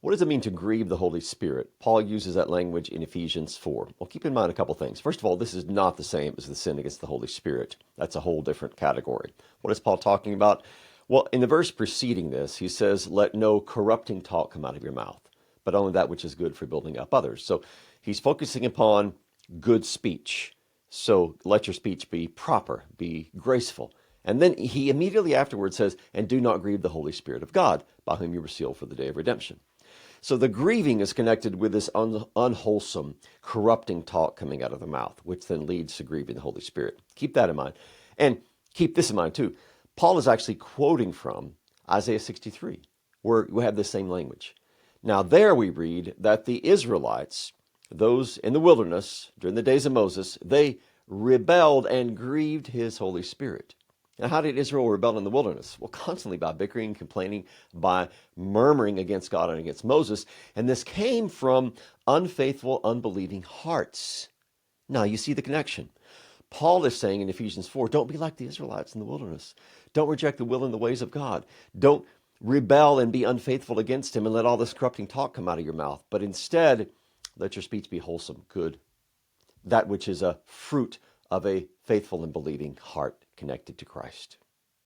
What does it mean to grieve the Holy Spirit? Paul uses that language in Ephesians 4. Well, keep in mind a couple things. First of all, this is not the same as the sin against the Holy Spirit. That's a whole different category. What is Paul talking about? Well, in the verse preceding this, he says, let no corrupting talk come out of your mouth, but only that which is good for building up others. So he's focusing upon good speech. So let your speech be proper, be graceful. And then he immediately afterwards says, and do not grieve the Holy Spirit of God, by whom you were sealed for the day of redemption. So the grieving is connected with this unwholesome, corrupting talk coming out of the mouth, which then leads to grieving the Holy Spirit. Keep that in mind. And keep this in mind too. Paul is actually quoting from Isaiah 63, where we have the same language. Now there we read that the Israelites, those in the wilderness during the days of Moses, they rebelled and grieved his Holy Spirit. Now, how did Israel rebel in the wilderness? Well, constantly by bickering, complaining, by murmuring against God and against Moses. And this came from unfaithful, unbelieving hearts. Now, you see the connection. Paul is saying in Ephesians 4, don't be like the Israelites in the wilderness. Don't reject the will and the ways of God. Don't rebel and be unfaithful against him and let all this corrupting talk come out of your mouth. But instead, let your speech be wholesome, good, that which is a fruit of a faithful and believing heart connected to Christ.